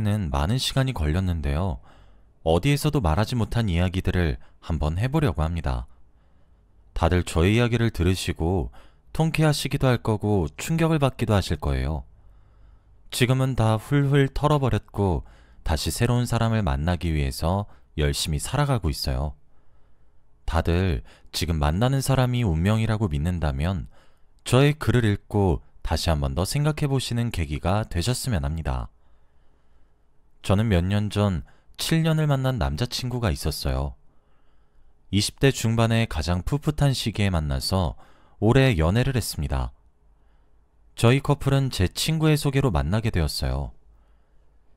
는 많은 시간이 걸렸는데요. 어디에서도 말하지 못한 이야기들을 한번 해보려고 합니다. 다들 저의 이야기를 들으시고 통쾌하시기도 할 거고 충격을 받기도 하실 거예요. 지금은 다 훌훌 털어버렸고 다시 새로운 사람을 만나기 위해서 열심히 살아가고 있어요. 다들 지금 만나는 사람이 운명이라고 믿는다면 저의 글을 읽고 다시 한번 더 생각해 보시는 계기가 되셨으면 합니다. 저는 몇 년 전 7년을 만난 남자친구가 있었어요. 20대 중반의 가장 풋풋한 시기에 만나서 오래 연애를 했습니다. 저희 커플은 제 친구의 소개로 만나게 되었어요.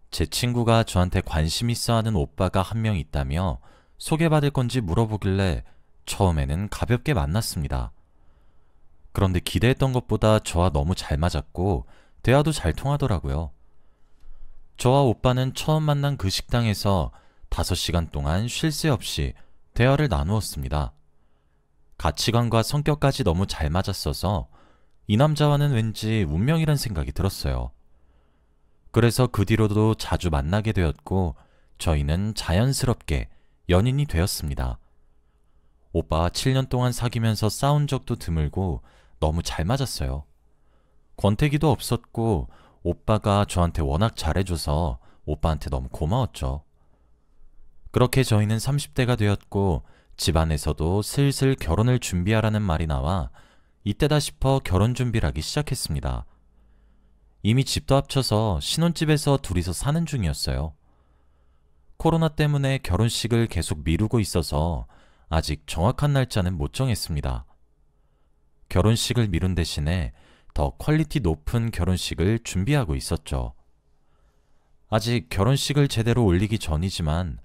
제 친구가 저한테 관심 있어 하는 오빠가 한 명 있다며 소개받을 건지 물어보길래 처음에는 가볍게 만났습니다. 그런데 기대했던 것보다 저와 너무 잘 맞았고 대화도 잘 통하더라고요. 저와 오빠는 처음 만난 그 식당에서 5시간 동안 쉴 새 없이 대화를 나누었습니다. 가치관과 성격까지 너무 잘 맞았어서 이 남자와는 왠지 운명이란 생각이 들었어요. 그래서 그 뒤로도 자주 만나게 되었고 저희는 자연스럽게 연인이 되었습니다. 오빠와 7년 동안 사귀면서 싸운 적도 드물고 너무 잘 맞았어요. 권태기도 없었고 오빠가 저한테 워낙 잘해줘서 오빠한테 너무 고마웠죠. 그렇게 저희는 30대가 되었고 집안에서도 슬슬 결혼을 준비하라는 말이 나와 이때다 싶어 결혼 준비를 하기 시작했습니다. 이미 집도 합쳐서 신혼집에서 둘이서 사는 중이었어요. 코로나 때문에 결혼식을 계속 미루고 있어서 아직 정확한 날짜는 못 정했습니다. 결혼식을 미룬 대신에 더 퀄리티 높은 결혼식을 준비하고 있었죠. 아직 결혼식을 제대로 올리기 전이지만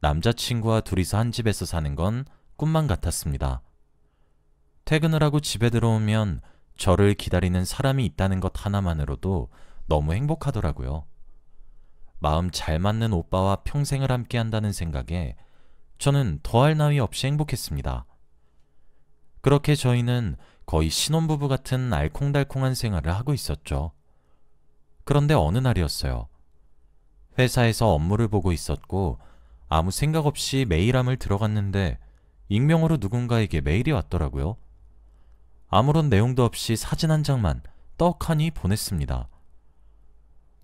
남자친구와 둘이서 한 집에서 사는 건 꿈만 같았습니다. 퇴근을 하고 집에 들어오면 저를 기다리는 사람이 있다는 것 하나만으로도 너무 행복하더라고요. 마음 잘 맞는 오빠와 평생을 함께 한다는 생각에 저는 더할 나위 없이 행복했습니다. 그렇게 저희는 거의 신혼부부 같은 알콩달콩한 생활을 하고 있었죠. 그런데 어느 날이었어요. 회사에서 업무를 보고 있었고 아무 생각 없이 메일함을 들어갔는데 익명으로 누군가에게 메일이 왔더라고요. 아무런 내용도 없이 사진 한 장만 떡하니 보냈습니다.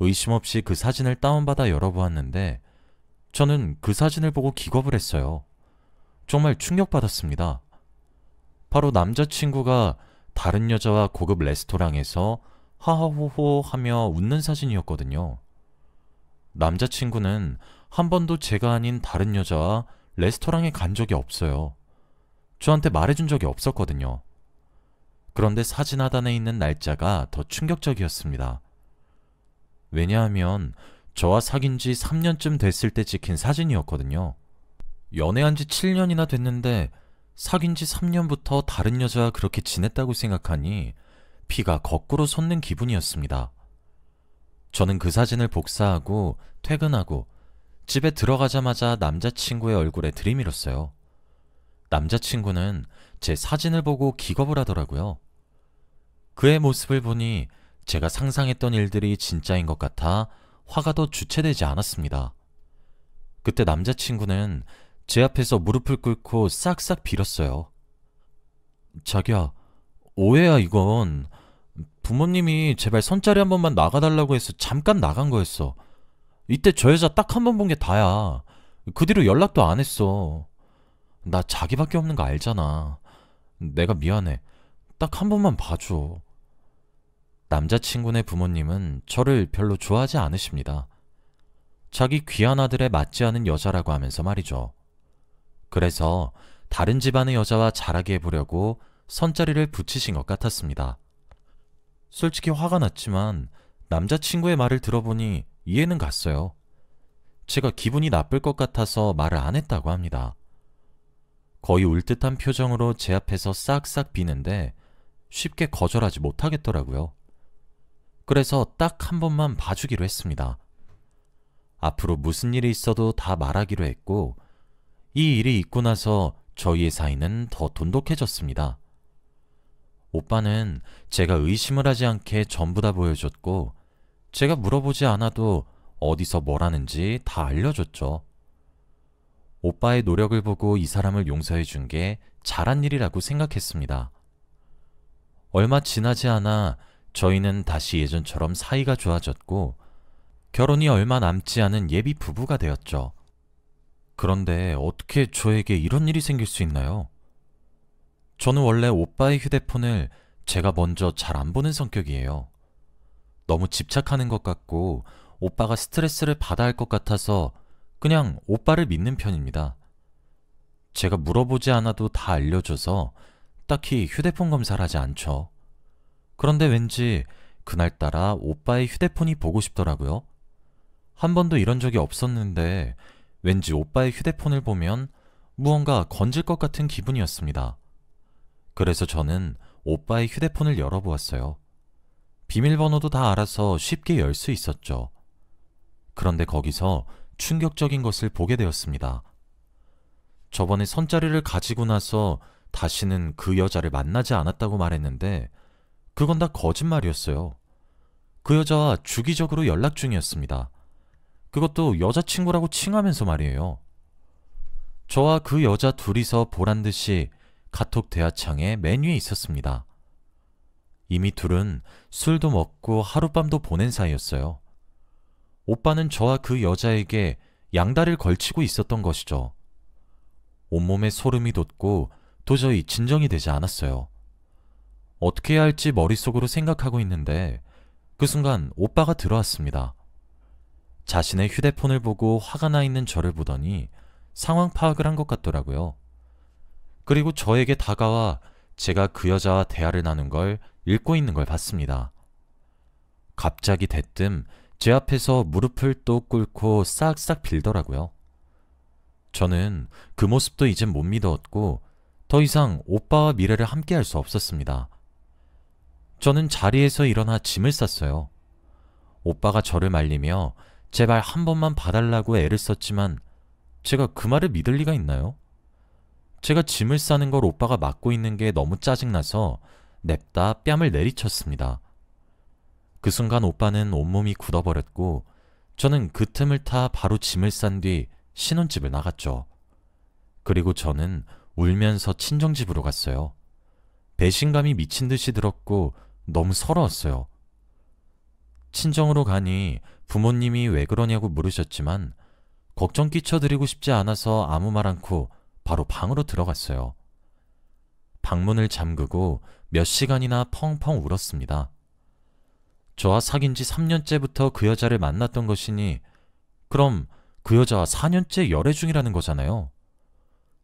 의심 없이 그 사진을 다운받아 열어보았는데 저는 그 사진을 보고 기겁을 했어요. 정말 충격받았습니다. 바로 남자친구가 다른 여자와 고급 레스토랑에서 하하호호 하며 웃는 사진이었거든요. 남자친구는 한 번도 제가 아닌 다른 여자와 레스토랑에 간 적이 없어요. 저한테 말해준 적이 없었거든요. 그런데 사진 하단에 있는 날짜가 더 충격적이었습니다. 왜냐하면 저와 사귄 지 3년쯤 됐을 때 찍힌 사진이었거든요. 연애한 지 7년이나 됐는데 사귄 지 3년부터 다른 여자와 그렇게 지냈다고 생각하니 피가 거꾸로 솟는 기분이었습니다. 저는 그 사진을 복사하고 퇴근하고 집에 들어가자마자 남자친구의 얼굴에 들이밀었어요. 남자친구는 제 사진을 보고 기겁을 하더라고요. 그의 모습을 보니 제가 상상했던 일들이 진짜인 것 같아 화가 더 주체되지 않았습니다. 그때 남자친구는 제 앞에서 무릎을 꿇고 싹싹 빌었어요. 자기야, 오해야 이건. 부모님이 제발 선자리 한 번만 나가달라고 해서 잠깐 나간 거였어. 이때 저 여자 딱 한 번 본 게 다야. 그 뒤로 연락도 안 했어. 나 자기밖에 없는 거 알잖아. 내가 미안해. 딱 한 번만 봐줘. 남자친구네 부모님은 저를 별로 좋아하지 않으십니다. 자기 귀한 아들에 맞지 않은 여자라고 하면서 말이죠. 그래서 다른 집안의 여자와 잘하게 해보려고 선자리를 붙이신 것 같았습니다. 솔직히 화가 났지만 남자친구의 말을 들어보니 이해는 갔어요. 제가 기분이 나쁠 것 같아서 말을 안 했다고 합니다. 거의 울 듯한 표정으로 제 앞에서 싹싹 비는데 쉽게 거절하지 못하겠더라고요. 그래서 딱 한 번만 봐주기로 했습니다. 앞으로 무슨 일이 있어도 다 말하기로 했고 이 일이 있고 나서 저희의 사이는 더 돈독해졌습니다. 오빠는 제가 의심을 하지 않게 전부 다 보여줬고 제가 물어보지 않아도 어디서 뭘 하는지 다 알려줬죠. 오빠의 노력을 보고 이 사람을 용서해 준 게 잘한 일이라고 생각했습니다. 얼마 지나지 않아 저희는 다시 예전처럼 사이가 좋아졌고 결혼이 얼마 남지 않은 예비 부부가 되었죠. 그런데 어떻게 저에게 이런 일이 생길 수 있나요? 저는 원래 오빠의 휴대폰을 제가 먼저 잘 안 보는 성격이에요. 너무 집착하는 것 같고 오빠가 스트레스를 받아야 할 것 같아서 그냥 오빠를 믿는 편입니다. 제가 물어보지 않아도 다 알려줘서 딱히 휴대폰 검사를 하지 않죠. 그런데 왠지 그날따라 오빠의 휴대폰이 보고 싶더라고요. 한 번도 이런 적이 없었는데 왠지 오빠의 휴대폰을 보면 무언가 건질 것 같은 기분이었습니다. 그래서 저는 오빠의 휴대폰을 열어보았어요. 비밀번호도 다 알아서 쉽게 열 수 있었죠. 그런데 거기서 충격적인 것을 보게 되었습니다. 저번에 선자리를 가지고 나서 다시는 그 여자를 만나지 않았다고 말했는데 그건 다 거짓말이었어요. 그 여자와 주기적으로 연락 중이었습니다. 그것도 여자친구라고 칭하면서 말이에요. 저와 그 여자 둘이서 보란 듯이 카톡 대화창에 맨 위에 있었습니다. 이미 둘은 술도 먹고 하룻밤도 보낸 사이였어요. 오빠는 저와 그 여자에게 양다리를 걸치고 있었던 것이죠. 온몸에 소름이 돋고 도저히 진정이 되지 않았어요. 어떻게 해야 할지 머릿속으로 생각하고 있는데 그 순간 오빠가 들어왔습니다. 자신의 휴대폰을 보고 화가 나 있는 저를 보더니 상황 파악을 한 것 같더라고요. 그리고 저에게 다가와 제가 그 여자와 대화를 나눈 걸 읽고 있는 걸 봤습니다. 갑자기 대뜸 제 앞에서 무릎을 또 꿇고 싹싹 빌더라고요. 저는 그 모습도 이젠 못 믿었고 더 이상 오빠와 미래를 함께할 수 없었습니다. 저는 자리에서 일어나 짐을 쌌어요. 오빠가 저를 말리며 제발 한 번만 봐달라고 애를 썼지만 제가 그 말을 믿을 리가 있나요? 제가 짐을 싸는 걸 오빠가 막고 있는 게 너무 짜증나서 냅다 뺨을 내리쳤습니다. 그 순간 오빠는 온몸이 굳어버렸고 저는 그 틈을 타 바로 짐을 싼 뒤 신혼집을 나갔죠. 그리고 저는 울면서 친정집으로 갔어요. 배신감이 미친 듯이 들었고 너무 서러웠어요. 친정으로 가니 부모님이 왜 그러냐고 물으셨지만 걱정 끼쳐드리고 싶지 않아서 아무 말 않고 바로 방으로 들어갔어요. 방문을 잠그고 몇 시간이나 펑펑 울었습니다. 저와 사귄 지 3년째부터 그 여자를 만났던 것이니 그럼 그 여자와 4년째 열애 중이라는 거잖아요.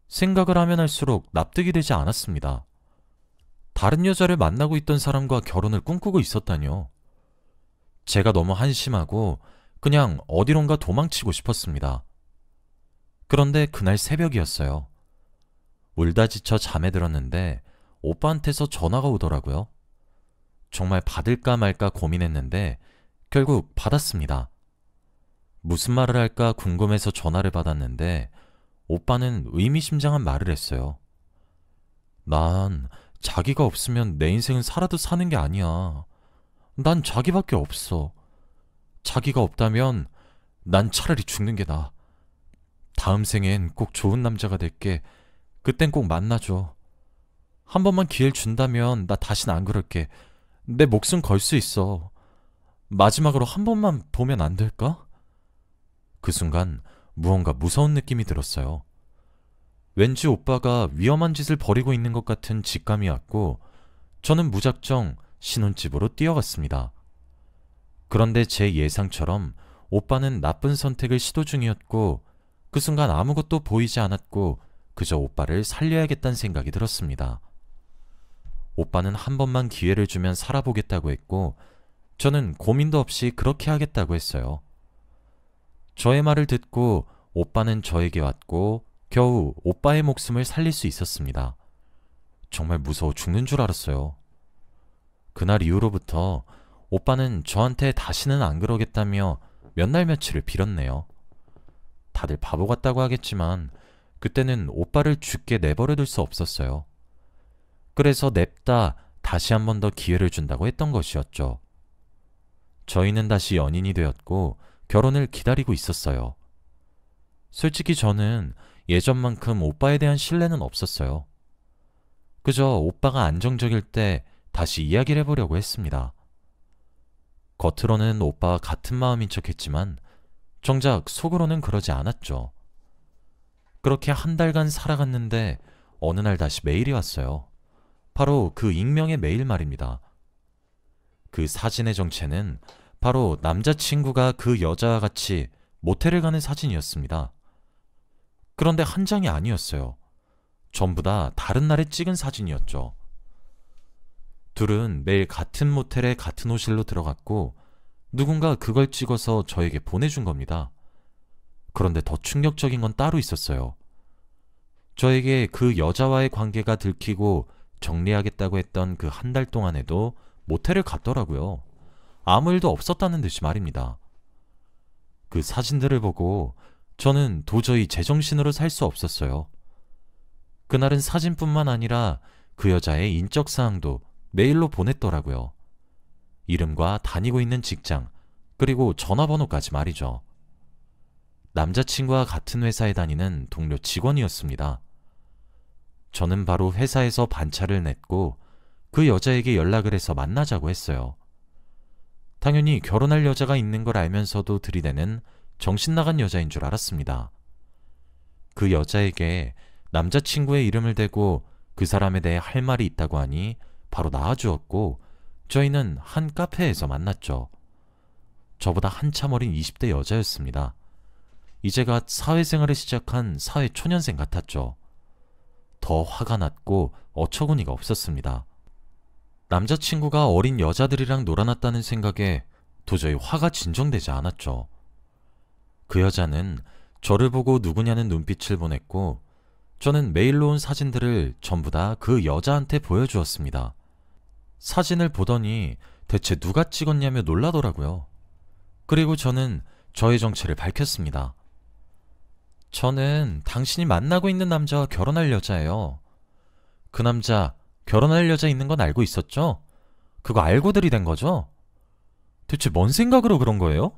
생각을 하면 할수록 납득이 되지 않았습니다. 다른 여자를 만나고 있던 사람과 결혼을 꿈꾸고 있었다니요. 제가 너무 한심하고 그냥 어디론가 도망치고 싶었습니다. 그런데 그날 새벽이었어요. 울다 지쳐 잠에 들었는데 오빠한테서 전화가 오더라고요. 정말 받을까 말까 고민했는데 결국 받았습니다. 무슨 말을 할까 궁금해서 전화를 받았는데 오빠는 의미심장한 말을 했어요. 난 자기가 없으면 내 인생은 살아도 사는 게 아니야. 난 자기밖에 없어. 자기가 없다면 난 차라리 죽는 게 나아. 다음 생엔 꼭 좋은 남자가 될게. 그땐 꼭 만나줘. 한 번만 기회를 준다면 나 다신 안 그럴게. 내 목숨 걸 수 있어. 마지막으로 한 번만 보면 안 될까? 그 순간 무언가 무서운 느낌이 들었어요. 왠지 오빠가 위험한 짓을 벌이고 있는 것 같은 직감이 왔고 저는 무작정 신혼집으로 뛰어갔습니다. 그런데 제 예상처럼 오빠는 나쁜 선택을 시도 중이었고 그 순간 아무것도 보이지 않았고 그저 오빠를 살려야겠다는 생각이 들었습니다. 오빠는 한 번만 기회를 주면 살아보겠다고 했고 저는 고민도 없이 그렇게 하겠다고 했어요. 저의 말을 듣고 오빠는 저에게 왔고 겨우 오빠의 목숨을 살릴 수 있었습니다. 정말 무서워 죽는 줄 알았어요. 그날 이후로부터 오빠는 저한테 다시는 안 그러겠다며 몇 날 며칠을 빌었네요. 다들 바보 같다고 하겠지만 그때는 오빠를 죽게 내버려둘 수 없었어요. 그래서 냅다 다시 한 번 더 기회를 준다고 했던 것이었죠. 저희는 다시 연인이 되었고 결혼을 기다리고 있었어요. 솔직히 저는 예전만큼 오빠에 대한 신뢰는 없었어요. 그저 오빠가 안정적일 때 다시 이야기를 해보려고 했습니다. 겉으로는 오빠와 같은 마음인 척 했지만 정작 속으로는 그러지 않았죠. 그렇게 한 달간 살아갔는데 어느 날 다시 메일이 왔어요. 바로 그 익명의 메일 말입니다. 그 사진의 정체는 바로 남자친구가 그 여자와 같이 모텔을 가는 사진이었습니다. 그런데 한 장이 아니었어요. 전부 다 다른 날에 찍은 사진이었죠. 둘은 매일 같은 모텔에 같은 호실로 들어갔고 누군가 그걸 찍어서 저에게 보내준 겁니다. 그런데 더 충격적인 건 따로 있었어요. 저에게 그 여자와의 관계가 들키고 정리하겠다고 했던 그 한 달 동안에도 모텔을 갔더라고요. 아무 일도 없었다는 듯이 말입니다. 그 사진들을 보고 저는 도저히 제정신으로 살 수 없었어요. 그날은 사진뿐만 아니라 그 여자의 인적사항도 메일로 보냈더라고요. 이름과 다니고 있는 직장, 그리고 전화번호까지 말이죠. 남자친구와 같은 회사에 다니는 동료 직원이었습니다. 저는 바로 회사에서 반차를 냈고 그 여자에게 연락을 해서 만나자고 했어요. 당연히 결혼할 여자가 있는 걸 알면서도 들이대는 정신나간 여자인 줄 알았습니다. 그 여자에게 남자친구의 이름을 대고 그 사람에 대해 할 말이 있다고 하니 바로 나와주었고 저희는 한 카페에서 만났죠. 저보다 한참 어린 20대 여자였습니다. 이제 갓 사회생활을 시작한 사회초년생 같았죠. 더 화가 났고 어처구니가 없었습니다. 남자친구가 어린 여자들이랑 놀아났다는 생각에 도저히 화가 진정되지 않았죠. 그 여자는 저를 보고 누구냐는 눈빛을 보냈고 저는 메일로 온 사진들을 전부 다 그 여자한테 보여주었습니다. 사진을 보더니 대체 누가 찍었냐며 놀라더라고요. 그리고 저는 저의 정체를 밝혔습니다. 저는 당신이 만나고 있는 남자와 결혼할 여자예요. 그 남자 결혼할 여자 있는 건 알고 있었죠? 그거 알고 들이댄 거죠? 대체 뭔 생각으로 그런 거예요?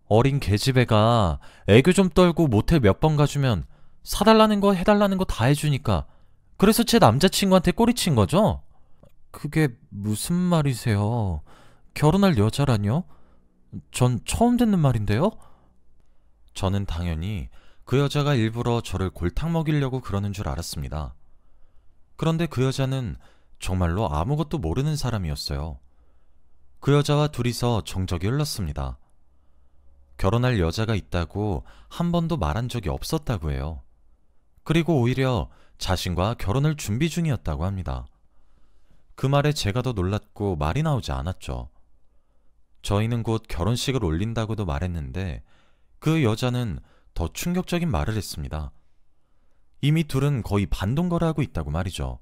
어린 계집애가 애교 좀 떨고 모텔 몇 번 가주면 사달라는 거 해달라는 거 다 해주니까 그래서 제 남자친구한테 꼬리친 거죠? 그게 무슨 말이세요? 결혼할 여자라뇨? 전 처음 듣는 말인데요? 저는 당연히 그 여자가 일부러 저를 골탕 먹이려고 그러는 줄 알았습니다. 그런데 그 여자는 정말로 아무것도 모르는 사람이었어요. 그 여자와 둘이서 정적이 흘렀습니다. 결혼할 여자가 있다고 한 번도 말한 적이 없었다고 해요. 그리고 오히려 자신과 결혼을 준비 중이었다고 합니다. 그 말에 제가 더 놀랐고 말이 나오지 않았죠. 저희는 곧 결혼식을 올린다고도 말했는데 그 여자는 더 충격적인 말을 했습니다. 이미 둘은 거의 반동거래하고 있다고 말이죠.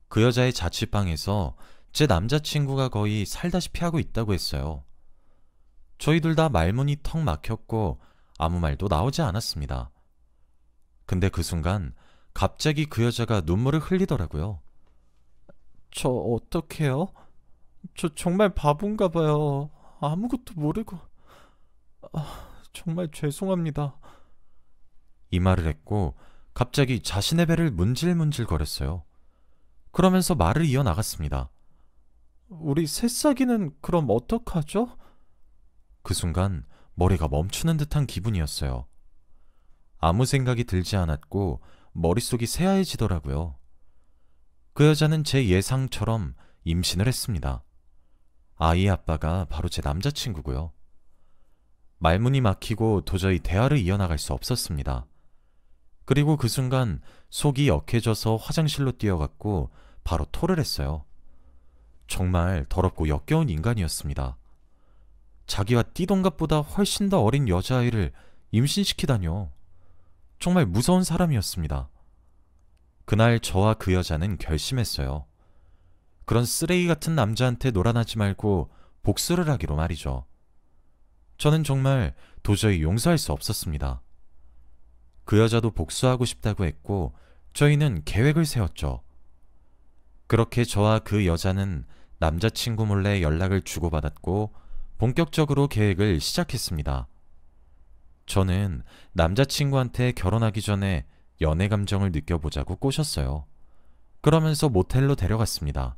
그 여자의 자취방에서 제 남자친구가 거의 살다시피 하고 있다고 했어요. 저희 둘 다 말문이 턱 막혔고 아무 말도 나오지 않았습니다. 근데 그 순간 갑자기 그 여자가 눈물을 흘리더라고요. 저 어떡해요? 저 정말 바본가 봐요. 아무것도 모르고. 정말 죄송합니다. 이 말을 했고 갑자기 자신의 배를 문질문질 거렸어요. 그러면서 말을 이어나갔습니다. 우리 새싹이는 그럼 어떡하죠? 그 순간 머리가 멈추는 듯한 기분이었어요. 아무 생각이 들지 않았고 머릿속이 새하얘지더라고요. 그 여자는 제 예상처럼 임신을 했습니다. 아이의 아빠가 바로 제 남자친구고요. 말문이 막히고 도저히 대화를 이어나갈 수 없었습니다. 그리고 그 순간 속이 역해져서 화장실로 뛰어갔고 바로 토를 했어요. 정말 더럽고 역겨운 인간이었습니다. 자기와 띠동갑보다 훨씬 더 어린 여자아이를 임신시키다뇨. 정말 무서운 사람이었습니다. 그날 저와 그 여자는 결심했어요. 그런 쓰레기 같은 남자한테 놀아나지 말고 복수를 하기로 말이죠. 저는 정말 도저히 용서할 수 없었습니다. 그 여자도 복수하고 싶다고 했고 저희는 계획을 세웠죠. 그렇게 저와 그 여자는 남자친구 몰래 연락을 주고받았고 본격적으로 계획을 시작했습니다. 저는 남자친구한테 결혼하기 전에 연애 감정을 느껴보자고 꼬셨어요. 그러면서 모텔로 데려갔습니다.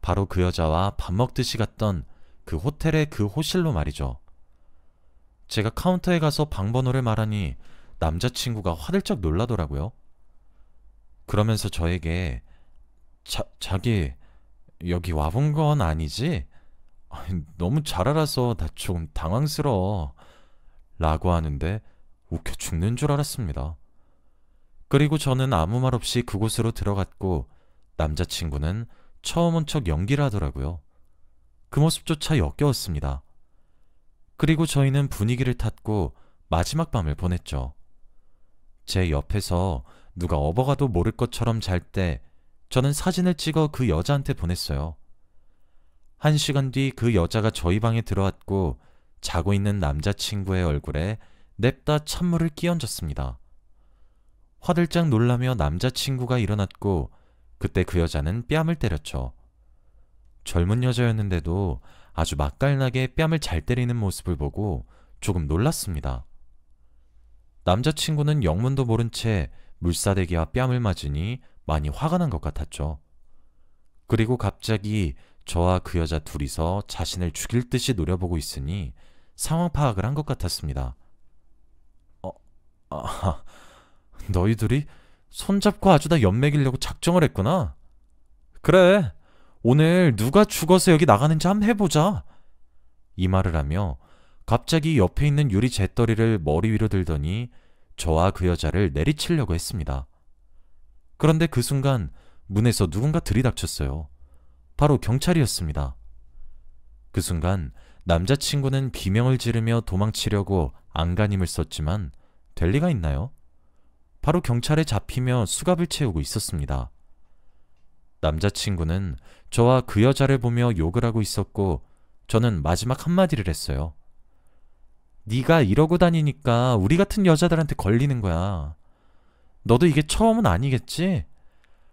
바로 그 여자와 밥 먹듯이 갔던 그 호텔의 그 호실로 말이죠. 제가 카운터에 가서 방 번호를 말하니 남자친구가 화들짝 놀라더라고요. 그러면서 저에게 자기 여기 와본 건 아니지? 아니, 너무 잘 알아서 나 조금 당황스러워 라고 하는데 웃겨 죽는 줄 알았습니다. 그리고 저는 아무 말 없이 그곳으로 들어갔고 남자친구는 처음 온 척 연기를 하더라고요. 그 모습조차 역겨웠습니다. 그리고 저희는 분위기를 탔고 마지막 밤을 보냈죠. 제 옆에서 누가 업어가도 모를 것처럼 잘 때 저는 사진을 찍어 그 여자한테 보냈어요. 1시간 뒤 그 여자가 저희 방에 들어왔고 자고 있는 남자친구의 얼굴에 냅다 찬물을 끼얹었습니다. 화들짝 놀라며 남자친구가 일어났고 그때 그 여자는 뺨을 때렸죠. 젊은 여자였는데도 아주 맛깔나게 뺨을 잘 때리는 모습을 보고 조금 놀랐습니다. 남자친구는 영문도 모른 채 물사대기와 뺨을 맞으니 많이 화가 난 것 같았죠. 그리고 갑자기 저와 그 여자 둘이서 자신을 죽일 듯이 노려보고 있으니 상황 파악을 한 것 같았습니다. 아, 너희들이 손잡고 아주 다 연맥이려고 작정을 했구나. 그래, 오늘 누가 죽어서 여기 나가는지 한번 해보자. 이 말을 하며 갑자기 옆에 있는 유리 재떨이를 머리 위로 들더니 저와 그 여자를 내리치려고 했습니다. 그런데 그 순간 문에서 누군가 들이닥쳤어요. 바로 경찰이었습니다. 그 순간 남자친구는 비명을 지르며 도망치려고 안간힘을 썼지만 될 리가 있나요? 바로 경찰에 잡히며 수갑을 채우고 있었습니다. 남자친구는 저와 그 여자를 보며 욕을 하고 있었고 저는 마지막 한마디를 했어요. 네가 이러고 다니니까 우리 같은 여자들한테 걸리는 거야. 너도 이게 처음은 아니겠지?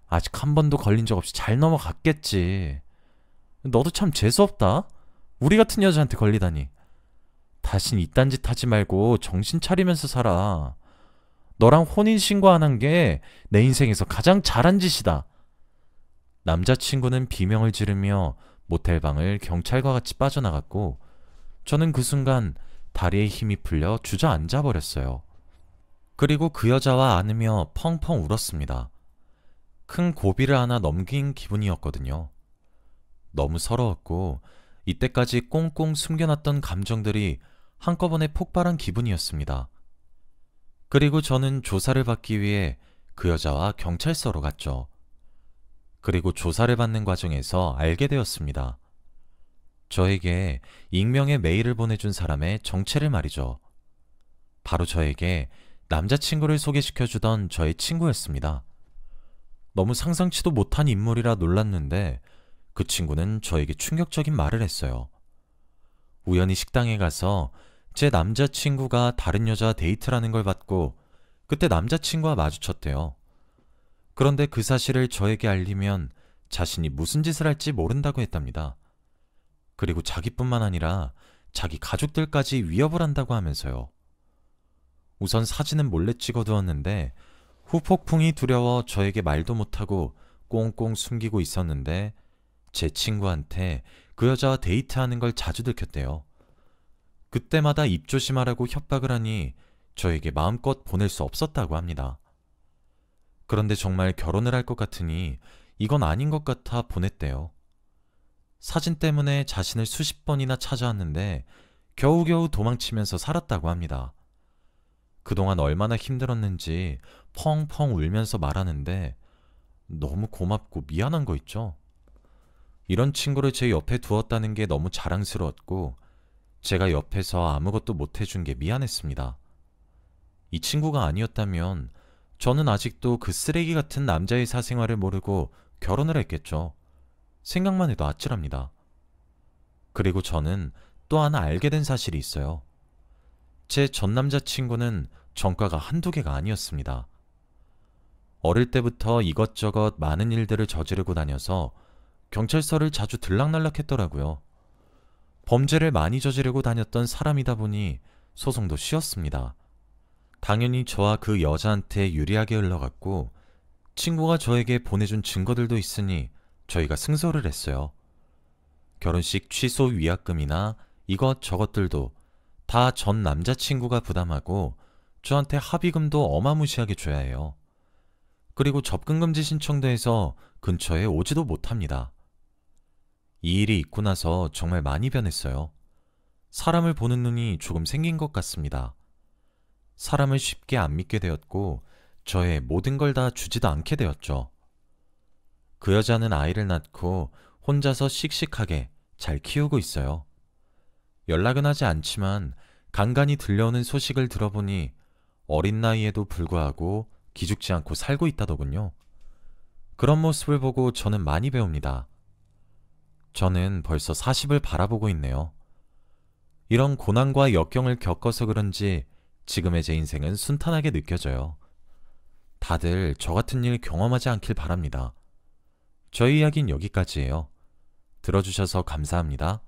아직 한 번도 걸린 적 없이 잘 넘어갔겠지. 너도 참 재수없다. 우리 같은 여자한테 걸리다니. 다신 이딴 짓 하지 말고 정신 차리면서 살아. 너랑 혼인신고 안 한 게 내 인생에서 가장 잘한 짓이다. 남자친구는 비명을 지르며 모텔방을 경찰과 같이 빠져나갔고 저는 그 순간 다리에 힘이 풀려 주저앉아 버렸어요. 그리고 그 여자와 안으며 펑펑 울었습니다. 큰 고비를 하나 넘긴 기분이었거든요. 너무 서러웠고 이때까지 꽁꽁 숨겨놨던 감정들이 한꺼번에 폭발한 기분이었습니다. 그리고 저는 조사를 받기 위해 그 여자와 경찰서로 갔죠. 그리고 조사를 받는 과정에서 알게 되었습니다. 저에게 익명의 메일을 보내준 사람의 정체를 말이죠. 바로 저에게 남자친구를 소개시켜주던 저의 친구였습니다. 너무 상상치도 못한 인물이라 놀랐는데 그 친구는 저에게 충격적인 말을 했어요. 우연히 식당에 가서 제 남자친구가 다른 여자와 데이트라는 걸 봤고 그때 남자친구와 마주쳤대요. 그런데 그 사실을 저에게 알리면 자신이 무슨 짓을 할지 모른다고 했답니다. 그리고 자기뿐만 아니라 자기 가족들까지 위협을 한다고 하면서요. 우선 사진은 몰래 찍어두었는데 후폭풍이 두려워 저에게 말도 못하고 꽁꽁 숨기고 있었는데 제 친구한테 그 여자와 데이트하는 걸 자주 들켰대요. 그때마다 입조심하라고 협박을 하니 저에게 마음껏 보낼 수 없었다고 합니다. 그런데 정말 결혼을 할 것 같으니 이건 아닌 것 같아 보냈대요. 사진 때문에 자신을 수십 번이나 찾아왔는데 겨우겨우 도망치면서 살았다고 합니다. 그동안 얼마나 힘들었는지 펑펑 울면서 말하는데 너무 고맙고 미안한 거 있죠? 이런 친구를 제 옆에 두었다는 게 너무 자랑스러웠고 제가 옆에서 아무것도 못해준 게 미안했습니다. 이 친구가 아니었다면 저는 아직도 그 쓰레기 같은 남자의 사생활을 모르고 결혼을 했겠죠. 생각만 해도 아찔합니다. 그리고 저는 또 하나 알게 된 사실이 있어요. 제 전 남자친구는 전과가 한두 개가 아니었습니다. 어릴 때부터 이것저것 많은 일들을 저지르고 다녀서 경찰서를 자주 들락날락했더라고요. 범죄를 많이 저지르고 다녔던 사람이다 보니 소송도 쉬웠습니다. 당연히 저와 그 여자한테 유리하게 흘러갔고 친구가 저에게 보내준 증거들도 있으니 저희가 승소를 했어요. 결혼식 취소 위약금이나 이것 저것들도 다 전 남자친구가 부담하고 저한테 합의금도 어마무시하게 줘야 해요. 그리고 접근금지 신청도 해서 근처에 오지도 못합니다. 이 일이 있고 나서 정말 많이 변했어요. 사람을 보는 눈이 조금 생긴 것 같습니다. 사람을 쉽게 안 믿게 되었고 저의 모든 걸 다 주지도 않게 되었죠. 그 여자는 아이를 낳고 혼자서 씩씩하게 잘 키우고 있어요. 연락은 하지 않지만 간간히 들려오는 소식을 들어보니 어린 나이에도 불구하고 기죽지 않고 살고 있다더군요. 그런 모습을 보고 저는 많이 배웁니다. 저는 벌써 40을 바라보고 있네요. 이런 고난과 역경을 겪어서 그런지 지금의 제 인생은 순탄하게 느껴져요. 다들 저 같은 일 경험하지 않길 바랍니다. 저희 이야기는 여기까지예요. 들어주셔서 감사합니다.